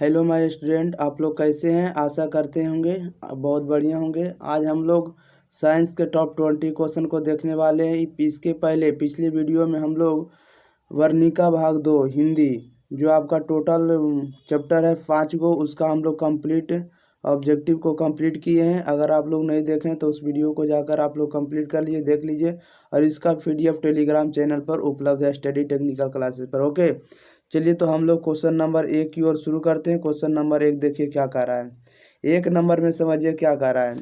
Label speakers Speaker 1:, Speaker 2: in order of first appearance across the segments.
Speaker 1: Hello my student, आप लोग कैसे हैं? आशा करते होंगे बहुत बढ़िया होंगे। आज हम लोग साइंस के टॉप 20 क्वेश्चन को देखने वाले हैं। इसके पहले पिछले वीडियो में हम लोग वर्णिका भाग 2 हिंदी, जो आपका टोटल चैप्टर है 5 को, उसका हम लोग कंप्लीट ऑब्जेक्टिव को कंप्लीट किए हैं। अगर आप लोग नहीं देखें तो उस वीडियो को जाकर आप लोग कंप्लीट कर लीजिए, देख लीजिए। और इसका PDF टेलीग्राम चैनल पर उपलब्ध है, स्टडी टेक्निकल क्लासेस पर। ओके, चलिए तो हम लोग क्वेश्चन नंबर 1 की ओर शुरू करते हैं। क्वेश्चन नंबर 1 देखिए क्या कह रहा है। 1 नंबर में समझिए क्या कह रहा है।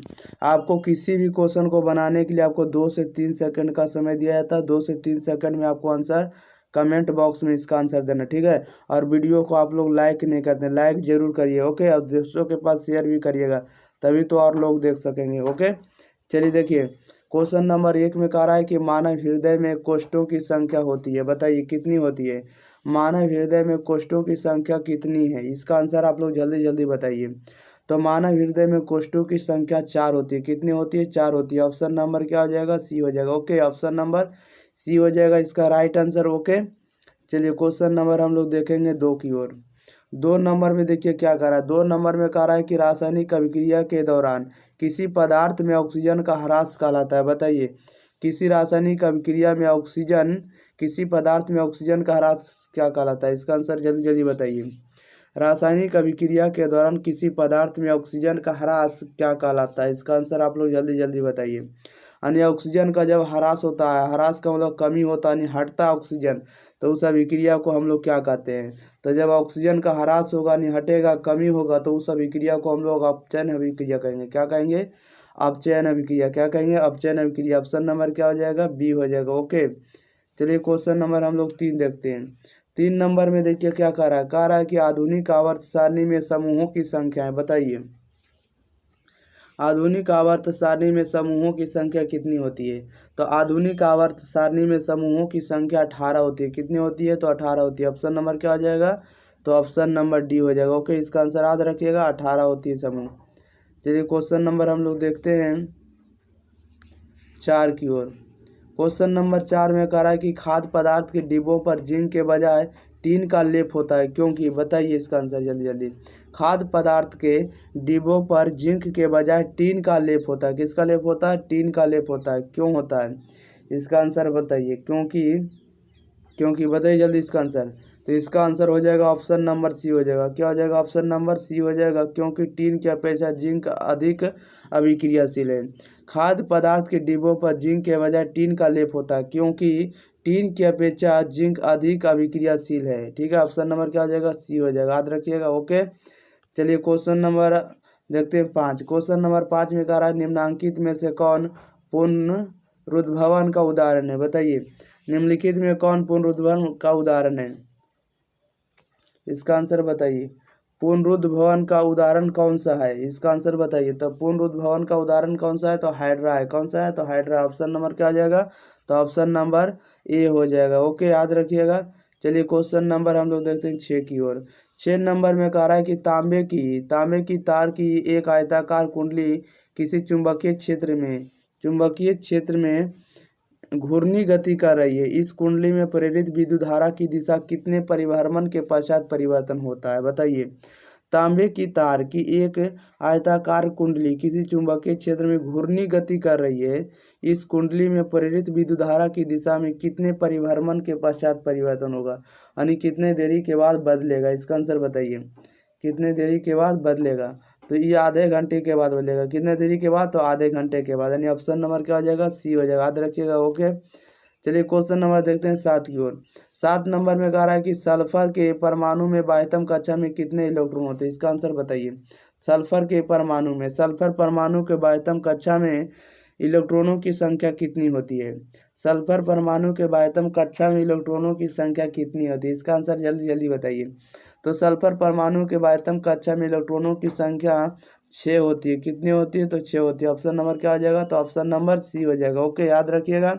Speaker 1: आपको किसी भी क्वेश्चन को बनाने के लिए आपको 2 से 3 सेकंड का समय दिया जाता है। 2 से 3 सेकंड में आपको आंसर कमेंट बॉक्स में इसका आंसर देना, ठीक है। और वीडियो को आप लोग लाइक नहीं करते, लाइक जरूर करिए, ओके। और दोस्तों के पास शेयर भी करिएगा, तभी तो और लोग देख सकेंगे, ओके। चलिए देखिए, क्वेश्चन नंबर 1 में कह रहा है कि मानव हृदय में कोष्ठों की संख्या होती है, बताइए कितनी होती है। मानव हृदय में कोष्ठों की संख्या कितनी है, इसका आंसर आप लोग जल्दी जल्दी बताइए। तो मानव हृदय में कोष्ठों की संख्या 4 होती है। कितनी होती है? 4 होती है। ऑप्शन नंबर क्या हो जाएगा? सी हो जाएगा, ओके। ऑप्शन नंबर सी हो जाएगा इसका राइट आंसर, ओके। चलिए क्वेश्चन नंबर हम लोग देखेंगे 2 की ओर। 2 नंबर में देखिए क्या कह रहा है। 2 नंबर में कह रहा है कि रासायनिक अभिक्रिया के दौरान किसी पदार्थ में ऑक्सीजन का ह्रास कहलाता है, बताइए। किसी रासायनिक अभिक्रिया में ऑक्सीजन, किसी पदार्थ में ऑक्सीजन का ह्रास क्या कहलाता है? इसका आंसर जल्दी जल्दी बताइए। रासायनिक अभिक्रिया के दौरान किसी पदार्थ में ऑक्सीजन का ह्रास क्या कहलाता है? इसका आंसर आप लोग जल्दी जल्दी बताइए। यानी ऑक्सीजन का जब ह्रास होता है, ह्रास का मतलब कमी होता है, यानी हटता है ऑक्सीजन, तो उस अभिक्रिया को हम लोग क्या कहते हैं? तो जब ऑक्सीजन का ह्रास होगा, यानी हटेगा, कमी होगा, तो उस अभिक्रिया को हम लोग अपचयन अभिक्रिया कहेंगे। क्या कहेंगे? अपचयन अभिक्रिया। क्या कहेंगे? अपचयन अभिक्रिया। ऑप्शन नंबर क्या हो जाएगा? बी हो जाएगा, ओके। चलिए क्वेश्चन नंबर हम लोग 3 देखते हैं। 3 नंबर में देखिए क्या कह रहा है। कह रहा है कि आधुनिक आवर्त सारणी में समूहों की संख्या है, बताइए। आधुनिक आवर्त सारणी में समूहों की संख्या कितनी होती है? तो आधुनिक आवर्त सारणी में समूहों की संख्या 18 होती है। कितनी होती है? तो 18 होती है। ऑप्शन नंबर क्या हो जाएगा? तो ऑप्शन नंबर डी हो जाएगा, ओके। इसका आंसर याद रखिएगा, 18 होती है समूह। चलिए क्वेश्चन नंबर हम लोग देखते हैं 4 की ओर। क्वेश्चन नंबर 4 में कह रहा है कि खाद्य पदार्थ के डिब्बों पर जिंक के बजाय टीन का लेप होता है, क्योंकि? बताइए इसका आंसर जल्दी जल्दी। खाद्य पदार्थ के डिब्बों पर जिंक के बजाय टीन का लेप होता है। किसका लेप होता है? टीन का लेप होता है। क्यों होता है? इसका आंसर बताइए। क्योंकि बताइए जल्दी इसका आंसर। तो इसका आंसर हो जाएगा ऑप्शन नंबर सी हो जाएगा। क्या हो जाएगा? ऑप्शन नंबर सी हो जाएगा, क्योंकि टीन की अपेक्षा जिंक अधिक अभिक्रियाशील है। खाद्य पदार्थ के डिब्बों पर जिंक के बजाय टीन का लेप होता है, क्योंकि टीन की अपेक्षा जिंक अधिक अभिक्रियाशील है, ठीक है। ऑप्शन नंबर क्या हो जाएगा? सी हो जाएगा, याद रखिएगा, ओके। चलिए क्वेश्चन नंबर देखते हैं 5। क्वेश्चन नंबर 5 में कह रहा है निम्नलिखित में से कौन पुनरुद्भवन का उदाहरण है, बताइए। निम्नलिखित में कौन पुनरुद्भवन का उदाहरण है? इसका आंसर बताइए। पुनरुद्भवन का उदाहरण कौन सा है? इसका आंसर बताइए। तो पुनरुद्भवन का उदाहरण कौन सा है? तो हाइड्रा है। कौन सा है? तो हाइड्रा। ऑप्शन नंबर क्या आ जाएगा? तो ऑप्शन नंबर ए हो जाएगा, ओके, याद रखिएगा। चलिए क्वेश्चन नंबर हम लोग देखते हैं 6 की ओर। 6 नंबर में कह रहा है कि तांबे की तार की एक आयताकार कुंडली किसी चुंबकीय क्षेत्र में घूर्णी गति कर रही है। इस कुंडली में प्रेरित विद्युत धारा की दिशा कितने परिभ्रमण के पश्चात परिवर्तन होता है, बताइए। तांबे की तार की एक आयताकार कुंडली किसी चुंबकीय क्षेत्र में घूर्णी गति कर रही है। इस कुंडली में प्रेरित विद्युत धारा की दिशा में कितने परिभ्रमण के पश्चात परिवर्तन होगा, यानी कितने देरी के बाद बदलेगा? इसका आंसर बताइए। कितने देरी के बाद बदलेगा? तो ये आधे घंटे के बाद बदलेगा। कितने देरी के बाद? तो आधे घंटे के बाद, यानी ऑप्शन नंबर क्या हो जाएगा? सी हो जाएगा, याद रखिएगा, ओके। चलिए क्वेश्चन नंबर देखते हैं 7 की ओर। 7 नंबर में कह रहा है कि सल्फर के परमाणु में बाह्यतम कक्षा में कितने इलेक्ट्रॉन होते हैं? इसका आंसर बताइए। सल्फर परमाणु के बाह्यतम कक्षा में इलेक्ट्रॉनों की संख्या कितनी होती है? सल्फर परमाणु के बाह्यतम कक्षा में इलेक्ट्रॉनों की संख्या कितनी होती है? इसका आंसर जल्दी जल्दी बताइए। तो सल्फर परमाणु के बाह्यतम कक्षा में इलेक्ट्रॉनों की संख्या 6 होती है। कितनी होती है? तो 6 होती है। ऑप्शन नंबर क्या हो जाएगा? तो ऑप्शन नंबर सी हो जाएगा, ओके, याद रखिएगा।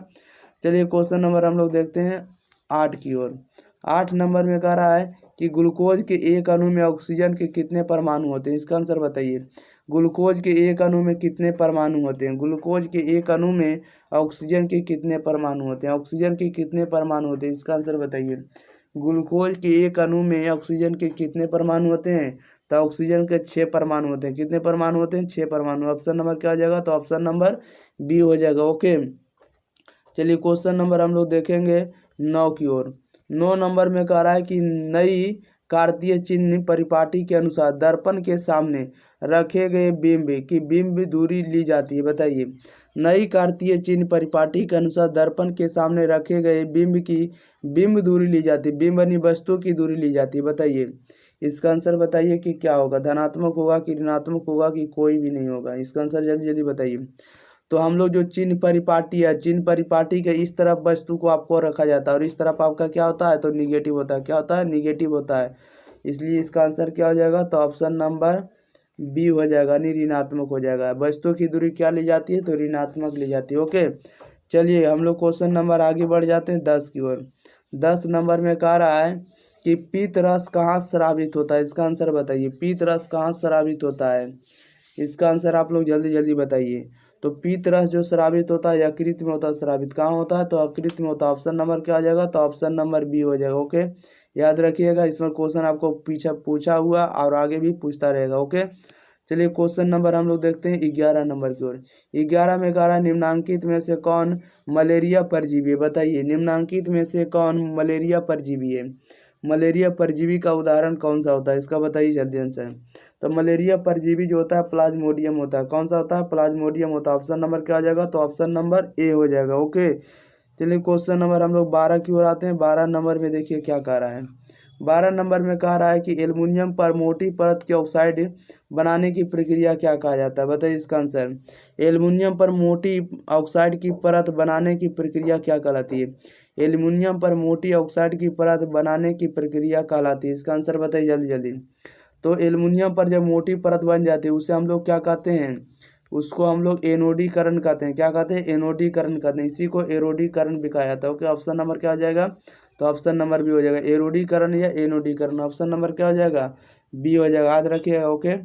Speaker 1: चलिए क्वेश्चन नंबर हम लोग देखते हैं 8 की ओर। 8 नंबर में कह रहा है कि ग्लूकोज के एक अणु में ऑक्सीजन के कितने परमाणु होते हैं? इसका आंसर बताइए। ग्लूकोज के एक अणु में कितने परमाणु होते हैं? ग्लूकोज के एक अणु में ऑक्सीजन के कितने परमाणु होते हैं? ऑक्सीजन के कितने परमाणु होते हैं? इसका आंसर बताइए। ग्लूकोज के एक अणु में ऑक्सीजन के कितने परमाणु होते हैं? तो ऑक्सीजन के 6 परमाणु होते हैं। कितने परमाणु होते हैं? 6 परमाणु। ऑप्शन नंबर क्या हो जाएगा? तो ऑप्शन नंबर बी हो जाएगा। ओके, चलिए क्वेश्चन नंबर हम लोग देखेंगे 9 की ओर। 9 नंबर में कह रहा है कि नई कार्तीय चिन्ह परिपाटी के अनुसार दर्पण के सामने रखे गए बिंब की बिंब दूरी ली जाती है। बताइए, नई कार्तीय चिन्ह परिपाटी के अनुसार दर्पण के सामने रखे गए बिंब की बिंब दूरी ली जाती है। बिंब यानी वस्तु की दूरी ली जाती है। बताइए, इसका आंसर बताइए कि क्या होगा? धनात्मक होगा कि ऋणात्मक होगा कि कोई भी नहीं होगा? इसका आंसर जल्दी जल्दी बताइए। तो हम लोग जो चिन्ह परिपाटी है, चिन्ह परिपाटी के इस तरफ वस्तु को आपको रखा जाता है और इस तरफ आपका क्या होता है? तो निगेटिव होता है। क्या होता है? निगेटिव होता है। इसलिए इसका आंसर क्या हो जाएगा? तो ऑप्शन नंबर बी हो जाएगा, यानी ऋणात्मक हो जाएगा। वस्तु की दूरी क्या ली जाती है? तो ऋणात्मक ली जाती है। ओके, चलिए हम लोग क्वेश्चन नंबर आगे बढ़ जाते हैं 10 की ओर। 10 नंबर में कह रहा है कि पीत रस कहाँ स्रावित होता है? इसका आंसर बताइए। पीत रस कहाँ स्रावित होता है? इसका आंसर आप लोग जल्दी जल्दी बताइए। तो पीत रस जो स्रावित होता है यकृत में होता है। स्रावित कहाँ होता है? तो यकृत में होता है। ऑप्शन नंबर क्या आ जाएगा? तो ऑप्शन नंबर बी हो जाएगा। ओके, याद रखिएगा, इसमें क्वेश्चन आपको पीछे पूछा हुआ और आगे भी पूछता रहेगा। ओके, चलिए क्वेश्चन नंबर हम लोग देखते हैं 11 नंबर की ओर। 11 में कह रहा है निम्नांकित में से कौन मलेरिया परजीवी है? बताइए, निम्नांकित में से कौन मलेरिया परजीवी है? मलेरिया परजीवी का उदाहरण कौन सा होता है? इसका बताइए जल्दी आंसर। तो मलेरिया परजीवी जो होता है प्लाज्मोडियम होता है। कौन सा होता है? प्लाज्मोडियम होता है। ऑप्शन नंबर क्या आ जाएगा? तो ऑप्शन नंबर ए हो जाएगा। ओके, चलिए क्वेश्चन नंबर हम लोग 12 की ओर आते हैं। 12 नंबर में देखिए क्या कह रहा है। 12 नंबर में कह रहा है कि एल्युमिनियम पर मोटी परत के ऑक्साइड बनाने की प्रक्रिया क्या कहा जाता है? बताइए इसका आंसर। एल्युमिनियम पर मोटी ऑक्साइड की परत बनाने की प्रक्रिया क्या कहलाती है? एल्युमिनियम पर मोटी ऑक्साइड की परत बनाने की प्रक्रिया कहलाती है। इसका आंसर बताइए जल्दी जल्दी। तो एल्युमिनियम पर जब मोटी परत बन जाती है उसे हम लोग क्या कहते हैं? उसको हम लोग एनोडीकरण कहते हैं। क्या कहते हैं? एनोडीकरण कहते हैं। इसी को एरोडीकरण भी कहा जाता है। ओके, ऑप्शन नंबर क्या हो जाएगा? तो ऑप्शन नंबर बी हो जाएगा। एरोडीकरण या एनोडीकरण, ऑप्शन नंबर क्या हो जाएगा? बी हो जाएगा, याद रखिएगा। ओके,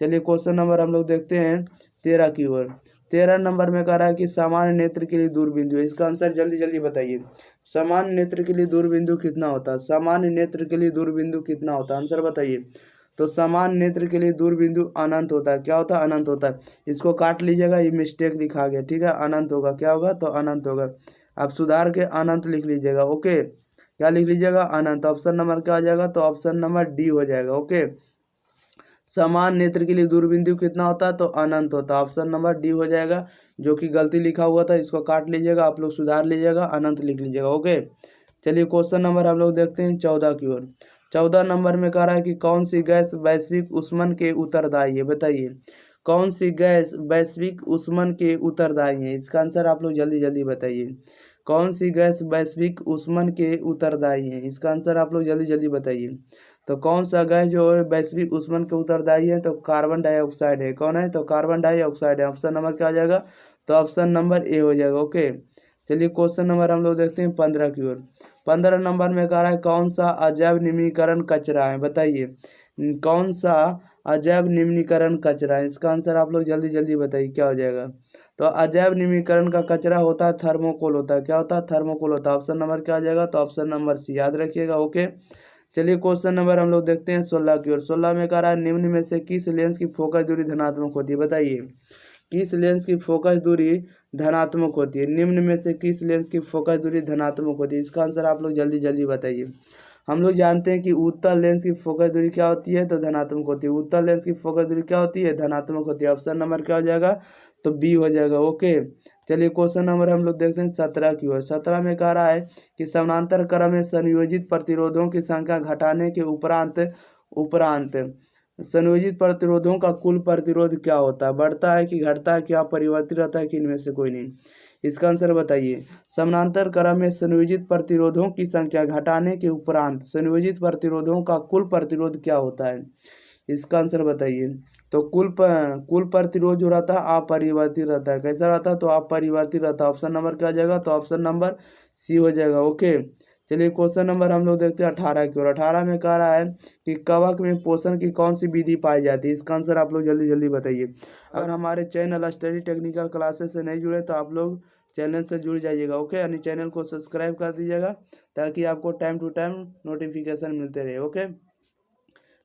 Speaker 1: चलिए क्वेश्चन नंबर हम लोग देखते हैं 13 की ओर। 13 नंबर में कह रहा है कि सामान्य नेत्र के लिए दूरबिंदु है। इसका आंसर जल्दी जल्दी बताइए। सामान्य नेत्र के लिए दूरबिंदु कितना होता है? सामान्य नेत्र के लिए दूरबिंदु कितना होता है? आंसर बताइए। तो सामान्य नेत्र के लिए दूरबिंदु अनंत होता है। क्या होता है? अनंत होता है। इसको काट लीजिएगा, ये मिस्टेक दिखा गया। ठीक है, अनंत होगा। क्या होगा? तो अनंत होगा। आप सुधार के अनंत लिख लीजिएगा। ओके, क्या लिख लीजिएगा? अनंत। ऑप्शन नंबर क्या आ जाएगा? तो ऑप्शन नंबर डी हो जाएगा। ओके, समान नेत्र के लिए दूरबिंदु कितना होता है? तो अनंत होता है। ऑप्शन नंबर डी हो जाएगा। जो कि गलती लिखा हुआ था इसको काट लीजिएगा, आप लोग सुधार लीजिएगा, अनंत लिख लीजिएगा। ओके, चलिए क्वेश्चन नंबर हम लोग देखते हैं 14 की ओर। 14 नंबर में कह रहा है कि कौन सी गैस वैश्विक ऊष्मन के उत्तरदायी है? बताइए, कौन सी गैस वैश्विक ऊष्मन के उत्तरदायी है? इसका आंसर आप लोग जल्दी जल्दी बताइए। कौन सी गैस वैश्विक ऊष्मन के उत्तरदायी है? इसका आंसर आप लोग जल्दी जल्दी बताइए। तो कौन सा गैस जो है वैश्विक ऊष्मन के उत्तरदायी है? तो कार्बन डाइऑक्साइड है। कौन है? तो कार्बन डाइऑक्साइड है। ऑप्शन नंबर क्या आ जाएगा? तो ऑप्शन नंबर ए हो जाएगा। ओके, चलिए क्वेश्चन नंबर हम लोग देखते हैं 15 की ओर। 15 नंबर में कह रहा है कौन सा अजैव निम्नीकरण कचरा है? बताइए, कौन सा अजैव निम्नीकरण कचरा है? इसका आंसर आप लोग जल्दी जल्दी बताइए, क्या हो जाएगा? तो अजैव निम्नीकरण का कचरा होता है थर्मोकोल होता है। क्या होता है? थर्मोकोल होता है। ऑप्शन नंबर क्या आ जाएगा? तो ऑप्शन नंबर सी, याद रखिएगा। ओके, चलिए क्वेश्चन नंबर हम लोग देखते हैं 16 की ओर। 16 में कह रहा है निम्न में से किस लेंस की फोकस दूरी धनात्मक होती है? बताइए, किस लेंस की फोकस दूरी धनात्मक होती है? निम्न में से किस लेंस की फोकस दूरी धनात्मक होती है? इसका आंसर आप लोग जल्दी जल्दी बताइए। हम लोग जानते हैं कि उत्तल लेंस की फोकस दूरी क्या होती है? तो धनात्मक होती है। उत्तल लेंस की फोकस दूरी क्या होती है? धनात्मक होती है। ऑप्शन नंबर क्या हो जाएगा? तो बी हो जाएगा। ओके, चलिए क्वेश्चन नंबर हम लोग देखते हैं 17 की ओर। 17 में कह रहा है कि समानांतर क्रम में संयोजित प्रतिरोधों की संख्या घटाने के उपरांत उपरांत संयोजित प्रतिरोधों का कुल प्रतिरोध क्या होता है? बढ़ता है कि घटता है, क्या परिवर्तित रहता है कि इनमें से कोई नहीं? इसका आंसर बताइए। समानांतर क्रम में संयोजित प्रतिरोधों की संख्या घटाने के उपरांत संयोजित प्रतिरोधों का कुल प्रतिरोध क्या होता है? इसका आंसर बताइए। तो कुल प्रतिरोध जो रहता है अपरिवर्तित रहता है। कैसा रहता है? तो अपरिवर्तित रहता है। ऑप्शन नंबर क्या आ जाएगा? तो ऑप्शन नंबर सी हो जाएगा। ओके, चलिए क्वेश्चन नंबर हम लोग देखते हैं 18 की ओर। 18 में कह रहा है कि कवक में पोषण की कौन सी विधि पाई जाती है? इसका आंसर आप लोग जल्दी जल्दी बताइए। अगर हमारे चैनल स्टडी टेक्निकल क्लासेस से नहीं जुड़े तो आप लोग चैनल से जुड़ जाइएगा। ओके, यानी चैनल को सब्सक्राइब कर दीजिएगा ताकि आपको टाइम टू टाइम नोटिफिकेशन मिलते रहे। ओके,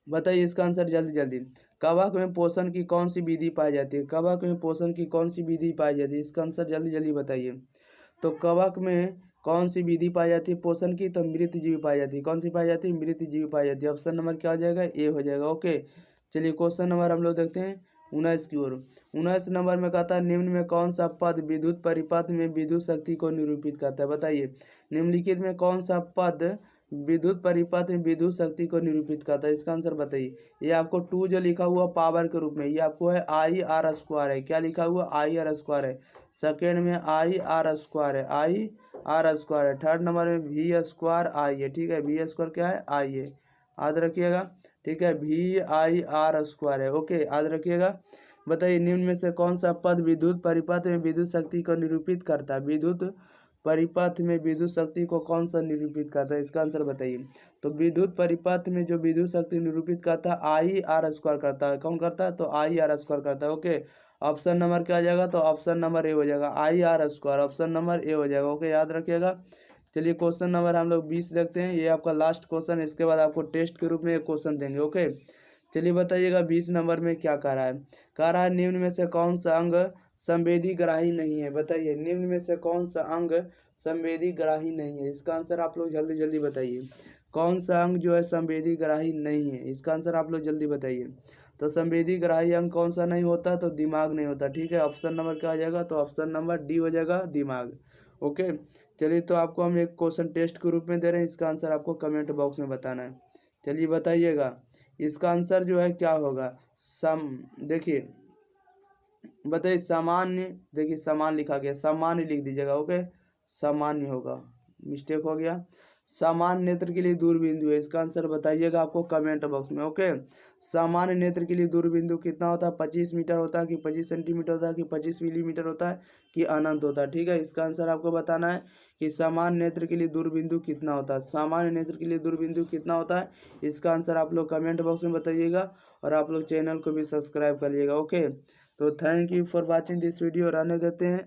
Speaker 1: बताइए इसका आंसर जल्दी जल्दी। कवक में पोषण की कौन सी विधि पाई जाती है? कवक में पोषण की कौन सी विधि पाई जाती है? इसका आंसर जल्दी जल्दी बताइए। तो कवक में कौन सी विधि पाई जाती है पोषण की? तो मृतजीवी पाई जाती है। कौन सी पाई जाती है? मृतजीवी पाई जाती है। ऑप्शन नंबर क्या हो जाएगा? ए हो जाएगा। ओके, चलिए क्वेश्चन नंबर हम लोग देखते हैं 19 की ओर। 19 नंबर में कहता है निम्न में कौन सा पद विद्युत परिपथ में विद्युत शक्ति को निरूपित करता है? बताइए निम्नलिखित में कौन सा पद विद्युत परिपथ में विद्युत शक्ति को निरूपित करता है? इसका आंसर बताइए। ये आपको 2 जो लिखा हुआ पावर के रूप में, ये आपको है आई आर स्क्वायर है। क्या लिखा हुआ? आई आर स्क्वायर है। सेकेंड में आई आर स्क्वायर है, आई आर स्क्वायर है। थर्ड नंबर में वी स्क्वायर आई है। ठीक है, वी स्क्वायर क्या है? आई है, याद रखिएगा। ठीक है, वी आई आर स्क्वायर है। ओके, याद रखिएगा। बताइए निम्न में से कौन सा पद विद्युत परिपथ में विद्युत शक्ति को निरूपित करता है? विद्युत परिपथ में विद्युत शक्ति को कौन सा निरूपित करता है? इसका आंसर बताइए। तो विद्युत परिपथ में जो विद्युत शक्ति निरूपित करता है आई आर स्क्वायर करता है। कौन करता है? तो आई आर स्क्वायर करता है। ओके, ऑप्शन नंबर क्या आ जाएगा? तो ऑप्शन नंबर ए हो जाएगा, I R square. Option number A हो जाएगा। ओके, याद रखिएगा। चलिए क्वेश्चन नंबर हम लोग 20 देखते हैं। ये आपका लास्ट क्वेश्चन है, इसके बाद आपको टेस्ट के रूप में एक क्वेश्चन देंगे। ओके, चलिए बताइएगा 20 नंबर में क्या कह रहा है। कह रहा है निम्न में से कौन सा अंग संवेदी ग्राही नहीं है? बताइए निम्न में से कौन सा अंग संवेदी ग्राही नहीं है? इसका आंसर आप लोग जल्दी जल्दी बताइए। कौन सा अंग जो है संवेदी ग्राही नहीं है? इसका आंसर आप लोग जल्दी बताइए। तो संवेदी ग्राही अंग कौन सा नहीं होता? तो दिमाग नहीं होता। ठीक है, ऑप्शन नंबर क्या आ जाएगा? तो ऑप्शन नंबर डी हो जाएगा, दिमाग। ओके, चलिए तो आपको हम एक क्वेश्चन टेस्ट के रूप में दे रहे हैं, इसका आंसर आपको कमेंट बॉक्स में बताना है। चलिए बताइएगा इसका आंसर जो है क्या होगा। देखिए बताइए सामान्य, देखिए सामान्य लिखा गया, सामान्य लिख दीजिएगा। ओके, सामान्य होगा, मिस्टेक हो गया। सामान्य नेत्र के लिए दूर बिंदु है, इसका आंसर बताइएगा आपको कमेंट बॉक्स में। ओके, सामान्य नेत्र के लिए दूर बिंदु कितना होता है? 25 मीटर होता है कि 25 सेंटीमीटर होता है कि 25 मिलीमीटर होता है कि अनंत होता है? ठीक है, इसका आंसर आपको बताना है कि सामान्य नेत्र के लिए दूर बिंदु कितना होता है। सामान्य नेत्र के लिए दूर बिंदु कितना होता है, इसका आंसर आप लोग कमेंट बॉक्स में बताइएगा और आप लोग चैनल को भी सब्सक्राइब करिएगा। ओके, तो thank you for watching this video. रहने देते हैं।